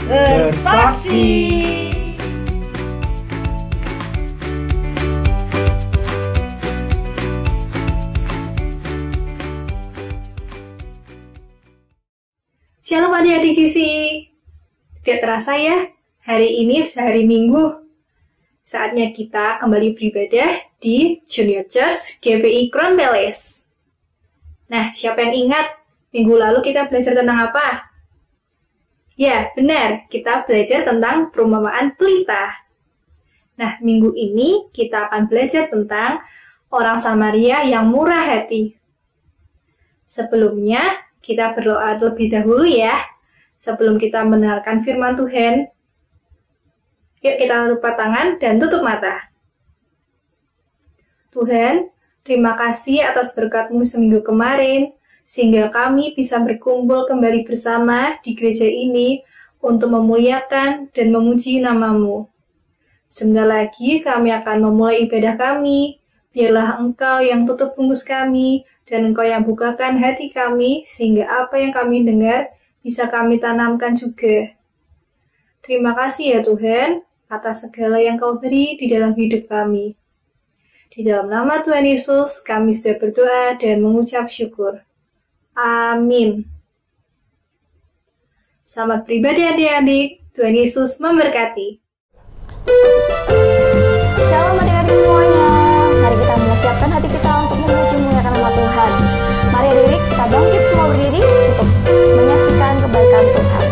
bersaksi. Shalom adik-adik Sisi. Tidak terasa ya, hari ini sudah hari Minggu. Saatnya kita kembali beribadah di Junior Church GPI Crown Palace. Nah, siapa yang ingat minggu lalu kita belajar tentang apa? Ya, benar, kita belajar tentang perumpamaan pelita. Nah, minggu ini kita akan belajar tentang orang Samaria yang murah hati. Sebelumnya, kita berdoa terlebih dahulu ya, sebelum kita mendengarkan firman Tuhan. Yuk kita lupakan tangan dan tutup mata. Tuhan, terima kasih atas berkat-Mu seminggu kemarin, sehingga kami bisa berkumpul kembali bersama di gereja ini untuk memuliakan dan memuji nama-Mu. Sebentar lagi kami akan memulai ibadah kami, biarlah Engkau yang tutup bungkus kami, dan Engkau yang bukakan hati kami, sehingga apa yang kami dengar bisa kami tanamkan juga. Terima kasih ya Tuhan, atas segala yang Kau beri di dalam hidup kami. Di dalam nama Tuhan Yesus, kami sudah berdoa dan mengucap syukur. Amin. Selamat beribadah adik-adik. Tuhan Yesus memberkati. Shalom adik-adik semuanya. Mari kita mempersiapkan hati kita untuk memuji memuliakan nama Tuhan. Mari adik-adik kita bangkit semua berdiri untuk menyaksikan kebaikan Tuhan.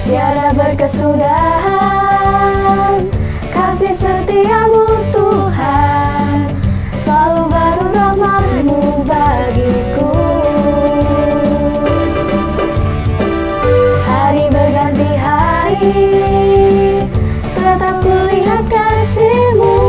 Tiada berkesudahan kasih setia-Mu Tuhan, selalu baru rahmat-Mu bagiku. Hari berganti hari, tetap kulihat kasih-Mu.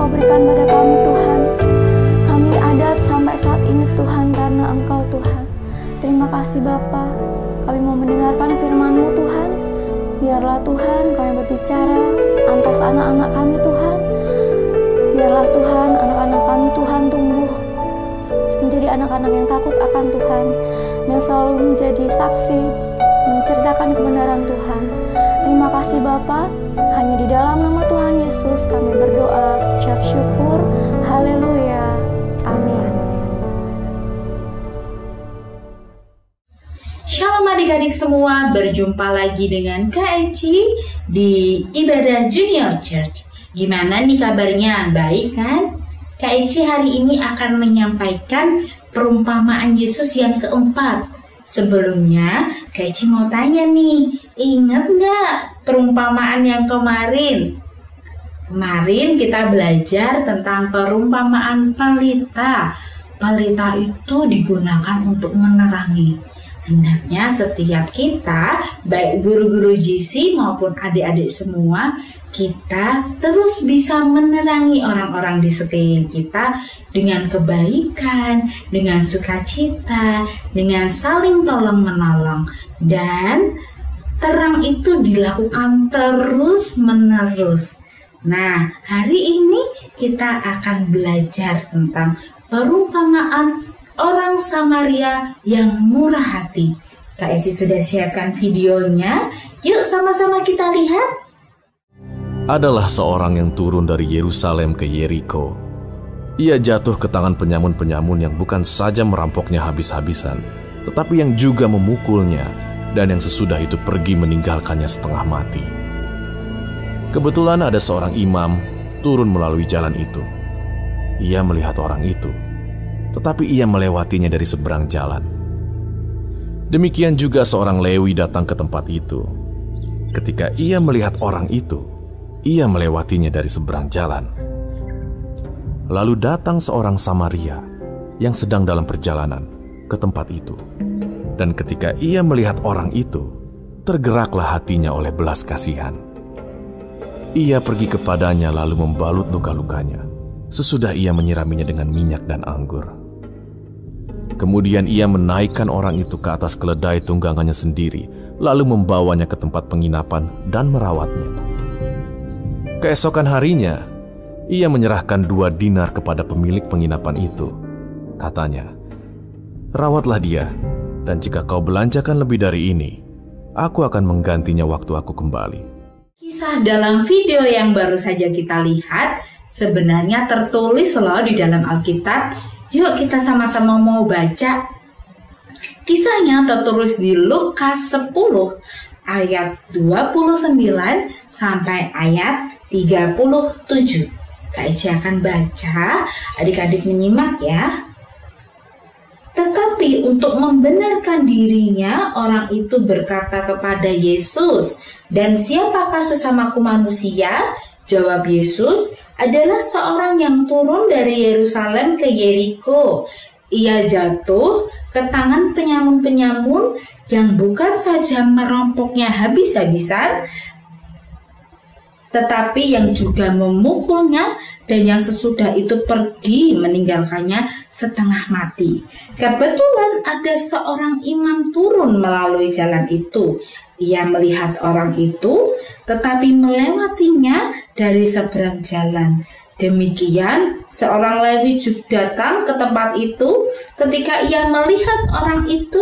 Engkau berikan pada kami Tuhan. Kami ada sampai saat ini Tuhan karena Engkau Tuhan. Terima kasih Bapa. Kami mau mendengarkan firman-Mu Tuhan. Biarlah Tuhan Kau yang berbicara atas anak-anak kami Tuhan. Biarlah Tuhan anak-anak kami Tuhan tumbuh menjadi anak-anak yang takut akan Tuhan dan selalu menjadi saksi menceritakan kebenaran Tuhan. Terima kasih Bapa. Hanya di dalam nama Tuhan Yesus kami berdoa, ucap syukur. Haleluya. Amin. Shalom adik-adik semua, berjumpa lagi dengan Kak Eci di Ibadah Junior Church. Gimana nih kabarnya? Baik kan? Kak Eci hari ini akan menyampaikan perumpamaan Yesus yang keempat. Sebelumnya, Kak Eci mau tanya nih, ingat nggak perumpamaan yang kemarin? Kemarin kita belajar tentang perumpamaan pelita. Pelita itu digunakan untuk menerangi. Hendaknya setiap kita, baik guru-guru GC maupun adik-adik semua, kita terus bisa menerangi orang-orang di sekeliling kita dengan kebaikan, dengan sukacita, dengan saling tolong-menolong. Dan terang itu dilakukan terus-menerus. Nah, hari ini kita akan belajar tentang perumpamaan orang Samaria yang murah hati. Kak Eci sudah siapkan videonya. Yuk sama-sama kita lihat. Adalah seorang yang turun dari Yerusalem ke Yeriko. Ia jatuh ke tangan penyamun-penyamun yang bukan saja merampoknya habis-habisan, tetapi yang juga memukulnya, dan yang sesudah itu pergi meninggalkannya setengah mati. Kebetulan ada seorang imam turun melalui jalan itu. Ia melihat orang itu, tetapi ia melewatinya dari seberang jalan. Demikian juga seorang Lewi datang ke tempat itu. Ketika ia melihat orang itu, ia melewatinya dari seberang jalan. Lalu datang seorang Samaria yang sedang dalam perjalanan ke tempat itu. Dan ketika ia melihat orang itu, tergeraklah hatinya oleh belas kasihan. Ia pergi kepadanya lalu membalut luka-lukanya. Sesudah ia menyiraminya dengan minyak dan anggur. Kemudian ia menaikkan orang itu ke atas keledai tunggangannya sendiri, lalu membawanya ke tempat penginapan dan merawatnya. Keesokan harinya, ia menyerahkan 2 dinar kepada pemilik penginapan itu. Katanya, "Rawatlah dia, dan jika kau belanjakan lebih dari ini, aku akan menggantinya waktu aku kembali." Kisah dalam video yang baru saja kita lihat sebenarnya tertulis loh di dalam Alkitab. Yuk kita sama-sama mau baca. Kisahnya tertulis di Lukas 10 ayat 29 sampai ayat 37. Kak Eci akan baca, adik-adik menyimak ya. Tetapi untuk membenarkan dirinya, orang itu berkata kepada Yesus, "Dan siapakah sesamaku manusia?" Jawab Yesus, "Adalah seorang yang turun dari Yerusalem ke Yeriko. Ia jatuh ke tangan penyamun-penyamun yang bukan saja merampoknya habis-habisan, tetapi yang juga memukulnya, dan yang sesudah itu pergi meninggalkannya setengah mati." Kebetulan ada seorang imam turun melalui jalan itu. Ia melihat orang itu, tetapi melewatinya dari seberang jalan. Demikian, seorang Lewi juga datang ke tempat itu. Ketika ia melihat orang itu,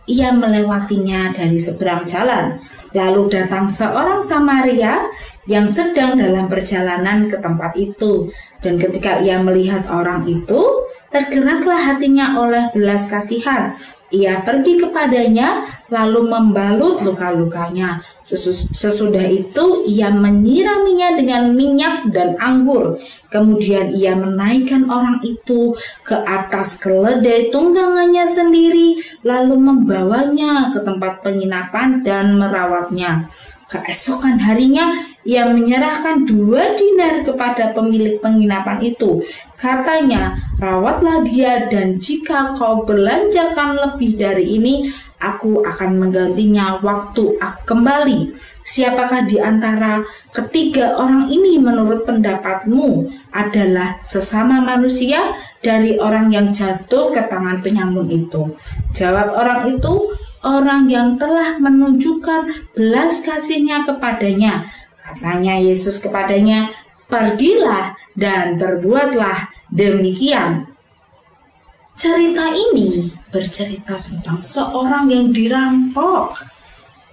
ia melewatinya dari seberang jalan. Lalu datang seorang Samaria yang sedang dalam perjalanan ke tempat itu. Dan ketika ia melihat orang itu, tergeraklah hatinya oleh belas kasihan. Ia pergi kepadanya, lalu membalut luka-lukanya. Sesudah itu, ia menyiraminya dengan minyak dan anggur. Kemudian ia menaikkan orang itu ke atas keledai tunggangannya sendiri, lalu membawanya ke tempat penginapan dan merawatnya. Keesokan harinya, ia menyerahkan 2 dinar kepada pemilik penginapan itu. Katanya, "Rawatlah dia, dan jika kau belanjakan lebih dari ini, aku akan menggantinya waktu aku kembali." Siapakah di antara ketiga orang ini menurut pendapatmu adalah sesama manusia dari orang yang jatuh ke tangan penyamun itu? Jawab orang itu, orang yang telah menunjukkan belas kasihnya kepadanya. Katanya Yesus kepadanya, pergilah dan berbuatlah demikian. Cerita ini bercerita tentang seorang yang dirampok.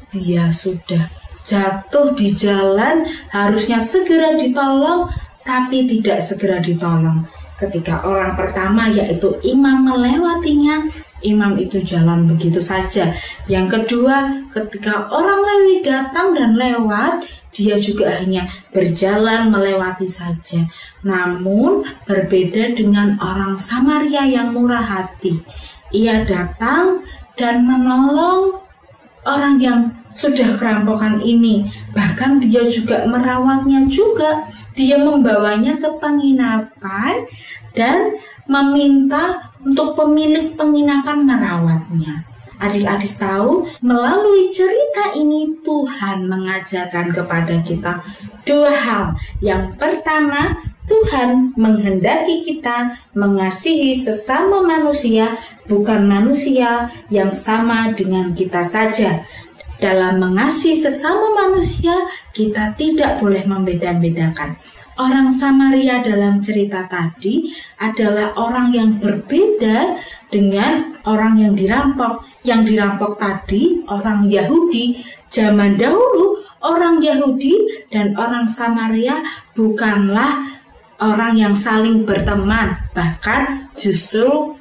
Dia sudah jatuh di jalan, harusnya segera ditolong, tapi tidak segera ditolong. Ketika orang pertama yaitu imam melewatinya, imam itu jalan begitu saja. Yang kedua, ketika orang Lewi datang dan lewat, dia juga hanya berjalan melewati saja. Namun berbeda dengan orang Samaria yang murah hati. Ia datang dan menolong orang yang sudah kerampokan ini. Bahkan dia juga merawatnya juga. Dia membawanya ke penginapan dan meminta untuk pemilik penginapan merawatnya. Adik-adik tahu, melalui cerita ini Tuhan mengajarkan kepada kita dua hal. Yang pertama, Tuhan menghendaki kita mengasihi sesama manusia, bukan manusia yang sama dengan kita saja. Dalam mengasihi sesama manusia, kita tidak boleh membeda-bedakan. Orang Samaria dalam cerita tadi adalah orang yang berbeda dengan orang yang dirampok. Yang dirampok tadi orang Yahudi. Zaman dahulu orang Yahudi dan orang Samaria bukanlah orang yang saling berteman, bahkan justru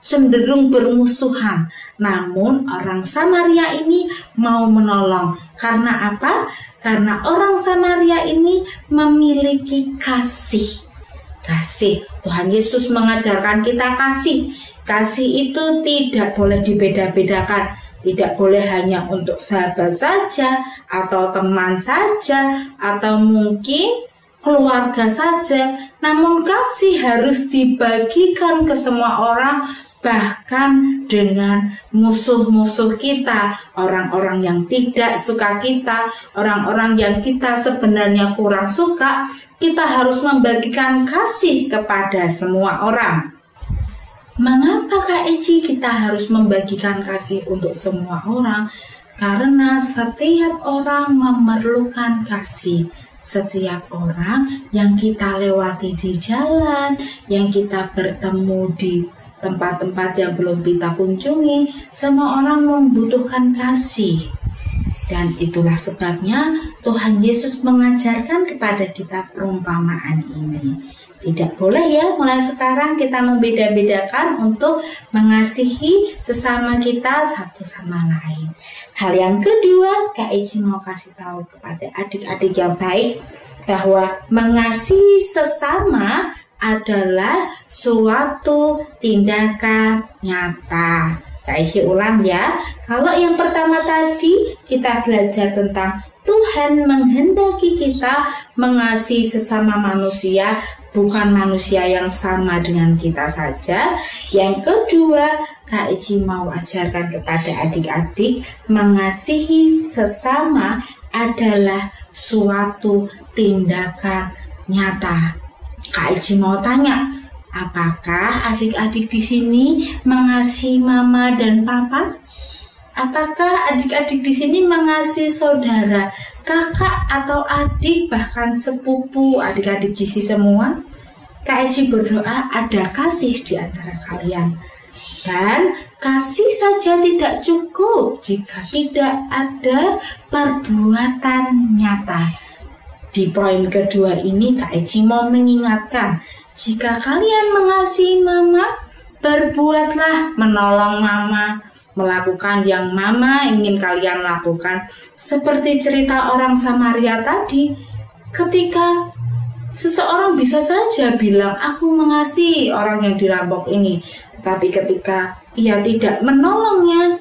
cenderung bermusuhan. Namun orang Samaria ini mau menolong. Karena apa? Karena orang Samaria ini memiliki kasih. Kasih. Tuhan Yesus mengajarkan kita kasih. Kasih itu tidak boleh dibeda-bedakan. Tidak boleh hanya untuk sahabat saja, atau teman saja, atau mungkin keluarga saja. Namun kasih harus dibagikan ke semua orang, bahkan dengan musuh-musuh kita, orang-orang yang tidak suka kita, orang-orang yang kita sebenarnya kurang suka. Kita harus membagikan kasih kepada semua orang. Mengapa Kak Eci kita harus membagikan kasih untuk semua orang? Karena setiap orang memerlukan kasih. Setiap orang yang kita lewati di jalan, yang kita bertemu di tempat-tempat yang belum kita kunjungi, semua orang membutuhkan kasih. Dan itulah sebabnya Tuhan Yesus mengajarkan kepada kita perumpamaan ini. Tidak boleh ya mulai sekarang kita membeda-bedakan untuk mengasihi sesama kita satu sama lain. Hal yang kedua, Kak Eci mau kasih tahu kepada adik-adik yang baik bahwa mengasihi sesama adalah suatu tindakan nyata. Kak Eci ulang ya. Kalau yang pertama tadi kita belajar tentang Tuhan menghendaki kita mengasihi sesama manusia, bukan manusia yang sama dengan kita saja. Yang kedua, Kak Eci mau ajarkan kepada adik-adik, mengasihi sesama adalah suatu tindakan nyata. Kak Eci mau tanya, apakah adik-adik di sini mengasihi mama dan papa? Apakah adik-adik di sini mengasihi saudara, kakak atau adik, bahkan sepupu, adik-adik di sini semua? Kak Eci berdoa ada kasih di antara kalian. Dan kasih saja tidak cukup jika tidak ada perbuatan nyata. Di poin kedua ini Kak Eci mau mengingatkan, jika kalian mengasihi mama, berbuatlah menolong mama, melakukan yang mama ingin kalian lakukan. Seperti cerita orang Samaria tadi, ketika seseorang bisa saja bilang, aku mengasihi orang yang dirampok ini, tetapi ketika ia tidak menolongnya,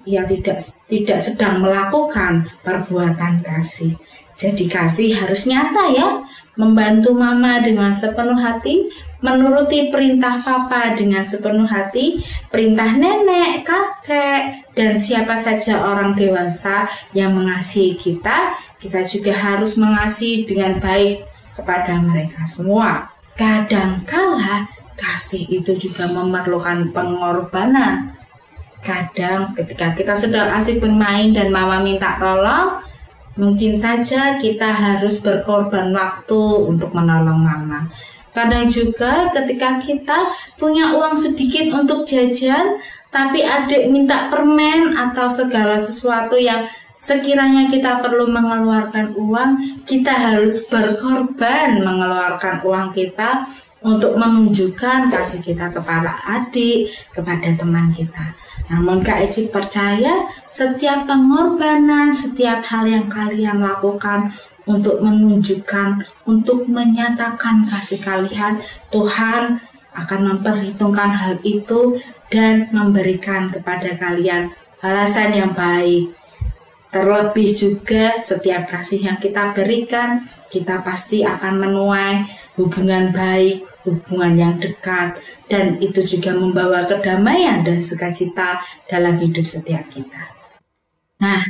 ia tidak sedang melakukan perbuatan kasih. Jadi kasih harus nyata ya. Membantu mama dengan sepenuh hati, menuruti perintah papa dengan sepenuh hati, perintah nenek, kakek, dan siapa saja orang dewasa yang mengasihi kita, kita juga harus mengasihi dengan baik kepada mereka semua. Kadangkala kasih itu juga memerlukan pengorbanan. Kadang ketika kita sedang asik bermain dan mama minta tolong, mungkin saja kita harus berkorban waktu untuk menolong mama. Kadang juga ketika kita punya uang sedikit untuk jajan, tapi adik minta permen atau segala sesuatu yang sekiranya kita perlu mengeluarkan uang, kita harus berkorban mengeluarkan uang kita untuk menunjukkan kasih kita kepada adik, kepada teman kita. Namun Kak Eci percaya setiap pengorbanan, setiap hal yang kalian lakukan untuk menunjukkan, untuk menyatakan kasih kalian, Tuhan akan memperhitungkan hal itu dan memberikan kepada kalian balasan yang baik. Terlebih juga setiap kasih yang kita berikan, kita pasti akan menuai hubungan baik, hubungan yang dekat, dan itu juga membawa kedamaian dan sukacita dalam hidup setiap kita. Nah,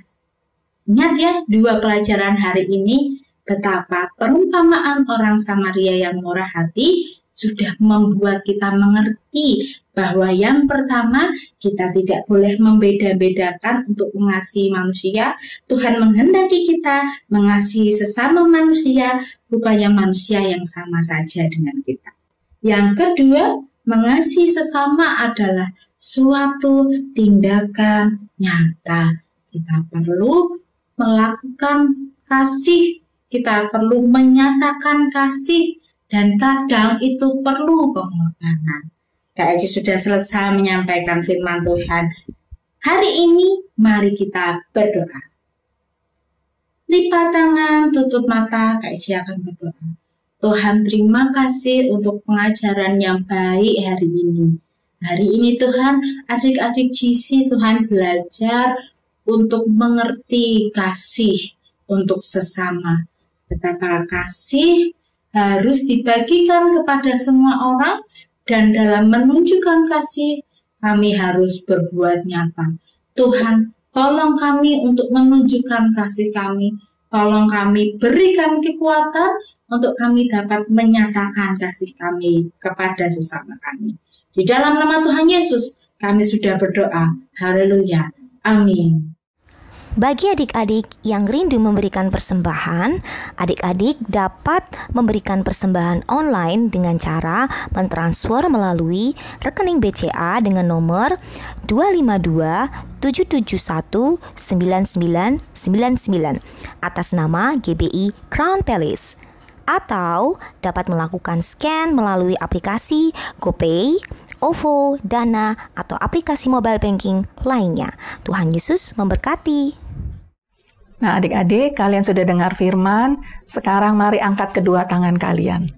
ingat ya, 2 pelajaran hari ini betapa perumpamaan orang Samaria yang murah hati sudah membuat kita mengerti bahwa yang pertama, kita tidak boleh membeda-bedakan untuk mengasihi manusia. Tuhan menghendaki kita mengasihi sesama manusia, bukannya manusia yang sama saja dengan kita. Yang kedua, mengasihi sesama adalah suatu tindakan nyata. Kita perlu melakukan kasih, kita perlu menyatakan kasih, dan kadang itu perlu pengorbanan. Kak Eci sudah selesai menyampaikan firman Tuhan. Hari ini mari kita berdoa. Lipat tangan, tutup mata, Kak Eci akan berdoa. Tuhan, terima kasih untuk pengajaran yang baik hari ini. Hari ini Tuhan, adik-adik GC Tuhan belajar untuk mengerti kasih untuk sesama. Betapa kasih harus dibagikan kepada semua orang, dan dalam menunjukkan kasih, kami harus berbuat nyata. Tuhan, tolong kami untuk menunjukkan kasih kami. Tolong kami berikan kekuatan untuk kami dapat menyatakan kasih kami kepada sesama kami. Di dalam nama Tuhan Yesus, kami sudah berdoa. Haleluya. Amin. Bagi adik-adik yang rindu memberikan persembahan, adik-adik dapat memberikan persembahan online dengan cara mentransfer melalui rekening BCA dengan nomor 252-771-9999 atas nama GBI Crown Palace. Atau dapat melakukan scan melalui aplikasi GoPay, OVO, Dana, atau aplikasi mobile banking lainnya. Tuhan Yesus memberkati. Nah, adik-adik, kalian sudah dengar firman. Sekarang mari angkat kedua tangan kalian.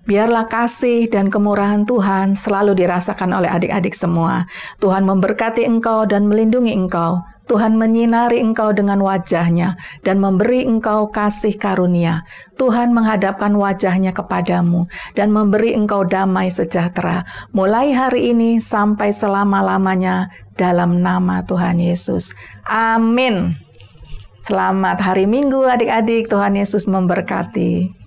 Biarlah kasih dan kemurahan Tuhan selalu dirasakan oleh adik-adik semua. Tuhan memberkati engkau dan melindungi engkau. Tuhan menyinari engkau dengan wajah-Nya dan memberi engkau kasih karunia. Tuhan menghadapkan wajah-Nya kepadamu dan memberi engkau damai sejahtera mulai hari ini sampai selama-lamanya dalam nama Tuhan Yesus. Amin. Selamat hari Minggu adik-adik. Tuhan Yesus memberkati.